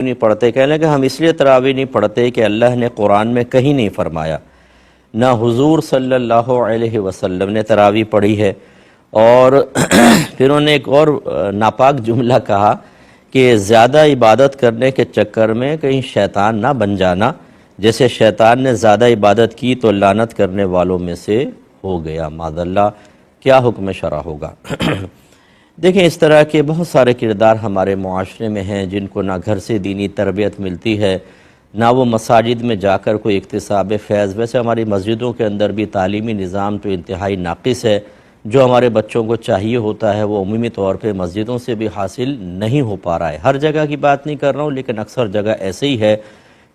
نہیں پڑھتے، کہنے لگے ہم اس لیے تراویح نہیں پڑھتے کہ اللہ نے قرآن میں کہیں نہیں فرمایا، نہ حضور صلی اللہ علیہ وسلم نے تراویح پڑھی ہے۔ اور پھر انہوں نے ایک اور ناپاک جملہ کہا کہ زیادہ عبادت کرنے کے چکر میں کہیں شیطان نہ بن جانا، جیسے شیطان نے زیادہ عبادت کی تو لعنت کرنے والوں میں سے ہو گیا، معاذ اللہ۔ کیا حکم شرع ہوگا؟ دیکھیں، اس طرح کے بہت سارے کردار ہمارے معاشرے میں ہیں جن کو نہ گھر سے دینی تربیت ملتی ہے، نہ وہ مساجد میں جا کر کوئی اکتساب فیض۔ ویسے ہماری مسجدوں کے اندر بھی تعلیمی نظام تو انتہائی ناقص ہے، جو ہمارے بچوں کو چاہیے ہوتا ہے وہ عمومی طور پہ مسجدوں سے بھی حاصل نہیں ہو پا رہا ہے۔ ہر جگہ کی بات نہیں کر رہا ہوں، لیکن اکثر جگہ ایسے ہی ہے۔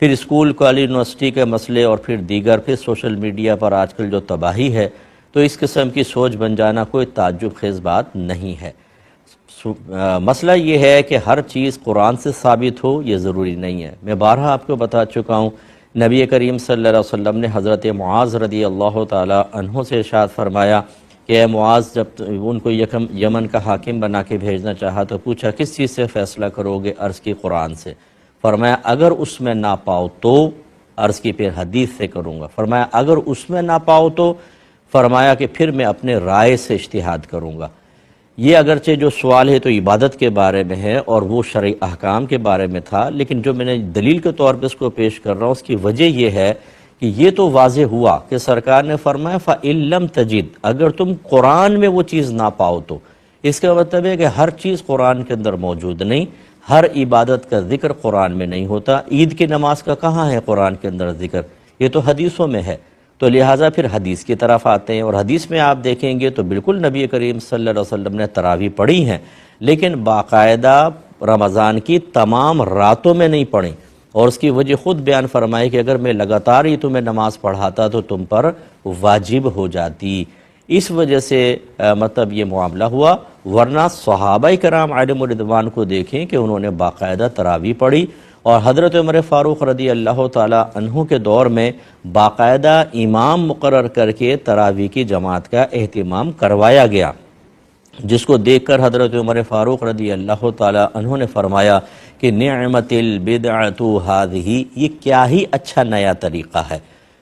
پھر اسکول، کالج، یونیورسٹی کے مسئلے، اور پھر دیگر، پھر سوشل میڈیا پر آج کل جو تباہی ہے، تو اس قسم کی سوچ بن جانا کوئی تعجب خیز بات نہیں ہے۔ مسئلہ یہ ہے کہ ہر چیز قرآن سے ثابت ہو یہ ضروری نہیں ہے۔ میں بارہا آپ کو بتا چکا ہوں، نبی کریم صلی اللہ علیہ وسلم نے حضرت معاذ رضی اللہ تعالی عنہ سے ارشاد فرمایا کہ اے معاذ، جب ان کو یمن کا حاکم بنا کے بھیجنا چاہا تو پوچھا کس چیز سے فیصلہ کرو گے؟ عرض کی قرآن سے۔ فرمایا اگر اس میں نہ پاؤ تو؟ عرض کی پھر حدیث سے کروں گا۔ فرمایا اگر اس میں نہ پاؤ تو؟ فرمایا کہ پھر میں اپنے رائے سے اجتہاد کروں گا۔ یہ اگرچہ جو سوال ہے تو عبادت کے بارے میں ہے اور وہ شرعی احکام کے بارے میں تھا، لیکن جو میں نے دلیل کے طور پہ اس کو پیش کر رہا ہوں، اس کی وجہ یہ ہے کہ یہ تو واضح ہوا کہ سرکار نے فرمایا فَإِن لَمْ تَجِدْ، اگر تم قرآن میں وہ چیز نہ پاؤ تو۔ اس کا مطلب ہے کہ ہر چیز قرآن کے اندر موجود نہیں، ہر عبادت کا ذکر قرآن میں نہیں ہوتا۔ عید کی نماز کا کہاں ہے قرآن کے اندر ذکر؟ یہ تو حدیثوں میں ہے۔ تو لہٰذا پھر حدیث کی طرف آتے ہیں، اور حدیث میں آپ دیکھیں گے تو بالکل نبی کریم صلی اللہ علیہ وسلم نے تراویح پڑھی ہیں، لیکن باقاعدہ رمضان کی تمام راتوں میں نہیں پڑھی، اور اس کی وجہ خود بیان فرمائی کہ اگر میں لگاتار ہی تمہیں نماز پڑھاتا تو تم پر واجب ہو جاتی۔ اس وجہ سے مطلب یہ معاملہ ہوا، ورنہ صحابہ کرام علیہم رضوان کو دیکھیں کہ انہوں نے باقاعدہ تراویح پڑھی، اور حضرت عمر فاروق رضی اللہ تعالی عنہ کے دور میں باقاعدہ امام مقرر کر کے تراویح کی جماعت کا اہتمام کروایا گیا، جس کو دیکھ کر حضرت عمر فاروق رضی اللہ تعالی عنہ نے فرمایا کہ نعمت البدعۃ ہذہ، یہ کیا ہی اچھا نیا طریقہ ہے۔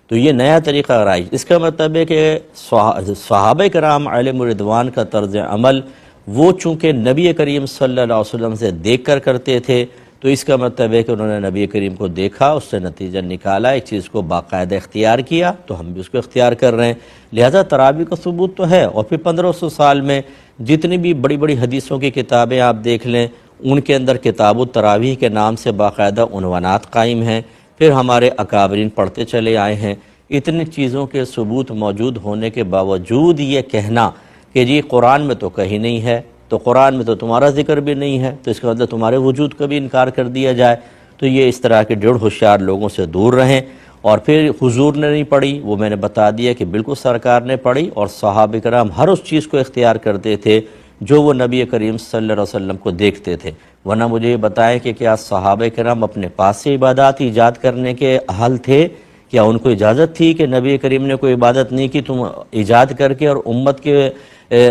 تو یہ نیا طریقہ رائج، اس کا مطلب ہے کہ صحابہ کرام علیہم رضوان کا طرز عمل وہ چونکہ نبی کریم صلی اللہ علیہ وسلم سے دیکھ کر کرتے تھے، تو اس کا مطلب ہے کہ انہوں نے نبی کریم کو دیکھا، اس سے نتیجہ نکالا، ایک چیز کو باقاعدہ اختیار کیا، تو ہم بھی اس کو اختیار کر رہے ہیں۔ لہذا تراویح کا ثبوت تو ہے، اور پھر 1500 سال میں جتنی بھی بڑی بڑی حدیثوں کی کتابیں آپ دیکھ لیں، ان کے اندر کتاب التراویح کے نام سے باقاعدہ عنوانات قائم ہیں، پھر ہمارے اکابرین پڑھتے چلے آئے ہیں۔ اتنی چیزوں کے ثبوت موجود ہونے کے باوجود یہ کہنا کہ جی قرآن میں تو کہیں نہیں ہے، تو قرآن میں تو تمہارا ذکر بھی نہیں ہے، تو اس کا مطلب تمہارے وجود کا بھی انکار کر دیا جائے، تو یہ اس طرح کے ڈیڑھ ہوشیار لوگوں سے دور رہیں۔ اور پھر حضور نے نہیں پڑھی، وہ میں نے بتا دیا کہ بالکل سرکار نے پڑھی، اور صحابہ کرام ہر اس چیز کو اختیار کرتے تھے جو وہ نبی کریم صلی اللہ علیہ وسلم کو دیکھتے تھے۔ ورنہ مجھے یہ بتائیں کہ کیا صحابہ کرام اپنے پاس سے عبادات ایجاد کرنے کے اہل تھے؟ کیا ان کو اجازت تھی کہ نبی کریم نے کوئی عبادت نہیں کی تم ایجاد کر کے اور امت کے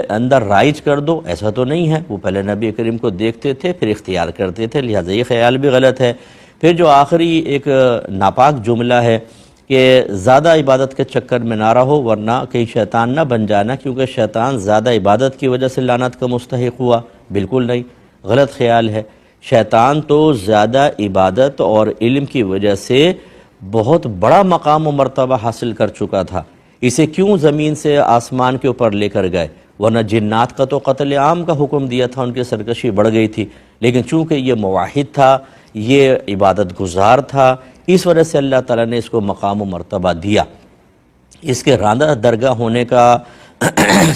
اندر رائج کر دو؟ ایسا تو نہیں ہے، وہ پہلے نبی کریم کو دیکھتے تھے پھر اختیار کرتے تھے، لہٰذا یہ خیال بھی غلط ہے۔ پھر جو آخری ایک ناپاک جملہ ہے کہ زیادہ عبادت کے چکر میں نہ رہو ورنہ کہیں شیطان نہ بن جانا، کیونکہ شیطان زیادہ عبادت کی وجہ سے لعنت کا مستحق ہوا۔ بالکل نہیں، غلط خیال ہے۔ شیطان تو زیادہ عبادت اور علم کی وجہ سے بہت بڑا مقام و مرتبہ حاصل کر چکا تھا، اسے کیوں زمین سے آسمان کے اوپر لے کر گئے؟ ورنہ جنات کا تو قتل عام کا حکم دیا تھا، ان کی سرکشی بڑھ گئی تھی، لیکن چونکہ یہ موحد تھا، یہ عبادت گزار تھا، اس وجہ سے اللہ تعالیٰ نے اس کو مقام و مرتبہ دیا۔ اس کے راندہ درگاہ ہونے کا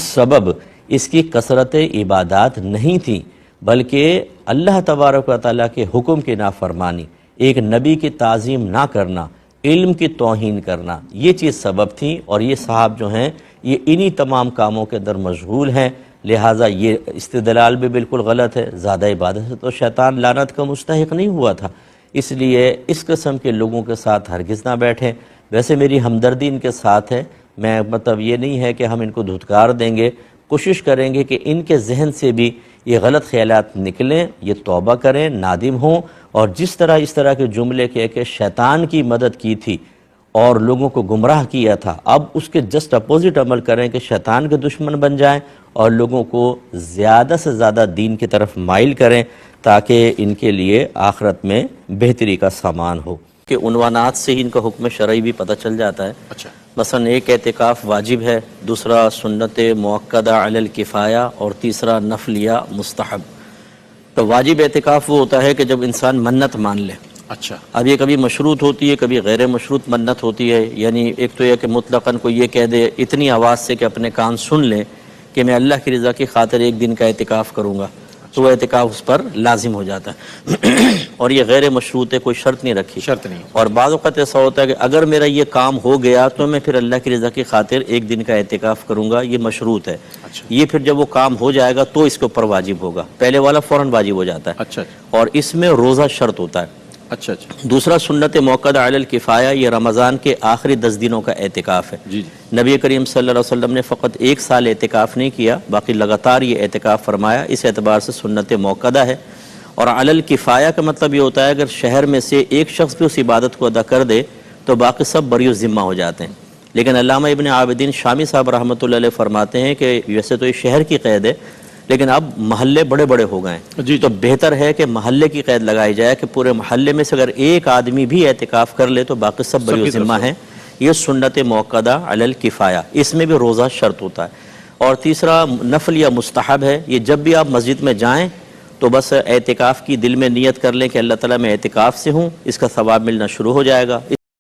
سبب اس کی کثرت عبادات نہیں تھی، بلکہ اللہ تبارک و تعالیٰ کے حکم کی نافرمانی، ایک نبی کی تعظیم نہ کرنا، علم کی توہین کرنا، یہ چیز سبب تھی، اور یہ صاحب جو ہیں یہ انہی تمام کاموں کے اندر مشغول ہیں۔ لہٰذا یہ استدلال بھی بالکل غلط ہے، زیادہ عبادت سے تو شیطان لعنت کا مستحق نہیں ہوا تھا، اس لیے اس قسم کے لوگوں کے ساتھ ہرگز نہ بیٹھیں۔ ویسے میری ہمدردی ان کے ساتھ ہے، میں مطلب یہ نہیں ہے کہ ہم ان کو دھتکار دیں گے، کوشش کریں گے کہ ان کے ذہن سے بھی یہ غلط خیالات نکلیں، یہ توبہ کریں، نادم ہوں، اور جس طرح اس طرح کے جملے کہ شیطان کی مدد کی تھی اور لوگوں کو گمراہ کیا تھا، اب اس کے جسٹ اپوزٹ عمل کریں کہ شیطان کے دشمن بن جائیں اور لوگوں کو زیادہ سے زیادہ دین کی طرف مائل کریں تاکہ ان کے لیے آخرت میں بہتری کا سامان ہو۔ کہ عنوانات سے ہی ان کا حکم شرعی بھی پتہ چل جاتا ہے۔ اچھا، مثلا ایک اعتکاف واجب ہے، دوسرا سنت مؤکدہ علی الکفایہ، اور تیسرا نفلیہ مستحب۔ تو واجب اعتکاف وہ ہوتا ہے کہ جب انسان منت مان لے۔ اچھا، اب یہ کبھی مشروط ہوتی ہے، کبھی غیر مشروط منت ہوتی ہے، یعنی ایک تو یہ کہ مطلقاً کوئی یہ کہہ دے اتنی آواز سے کہ اپنے کان سن لیں کہ میں اللہ کی رضا کی خاطر ایک دن کا اعتکاف کروں گا، تو وہ اعتکاف اس پر لازم ہو جاتا ہے۔ اور یہ غیر مشروط ہے، کوئی شرط نہیں رکھی، شرط نہیں۔ اور بعض اوقات ایسا ہوتا ہے کہ اگر میرا یہ کام ہو گیا تو میں پھر اللہ کی رضا کی خاطر ایک دن کا اعتکاف کروں گا، یہ مشروط ہے۔ اچھا، یہ پھر جب وہ کام ہو جائے گا تو اس کے اوپر واجب ہوگا، پہلے والا فوراً واجب ہو جاتا ہے۔ اچھا، اور اس میں روزہ شرط ہوتا ہے۔ اچھا، اچھا، دوسرا سنت مؤکدہ علی الکفایہ، یہ رمضان کے آخری 10 دنوں کا اعتکاف ہے۔ جی، نبی کریم صلی اللہ علیہ وسلم نے فقط 1 سال اعتکاف نہیں کیا، باقی لگاتار یہ اعتکاف فرمایا، اس اعتبار سے سنت مؤکدہ ہے۔ اور علی الکفایہ کا مطلب یہ ہوتا ہے اگر شہر میں سے ایک شخص بھی اس عبادت کو ادا کر دے تو باقی سب بری ذمہ ہو جاتے ہیں۔ لیکن علامہ ابن عابدین شامی صاحب رحمۃ اللہ علیہ فرماتے ہیں کہ ویسے تو یہ شہر کی قید ہے، لیکن اب محلے بڑے بڑے ہو گئے ہیں، جی، تو بہتر ہے کہ محلے کی قید لگائی جائے کہ پورے محلے میں سے اگر ایک آدمی بھی اعتکاف کر لے تو باقی سب بری ذمہ ہیں۔ یہ سنت مؤکدہ علی الکفایہ، اس میں بھی روزہ شرط ہوتا ہے۔ اور تیسرا نفل یا مستحب ہے، یہ جب بھی آپ مسجد میں جائیں تو بس اعتکاف کی دل میں نیت کر لیں کہ اللہ تعالیٰ میں اعتکاف سے ہوں، اس کا ثواب ملنا شروع ہو جائے گا۔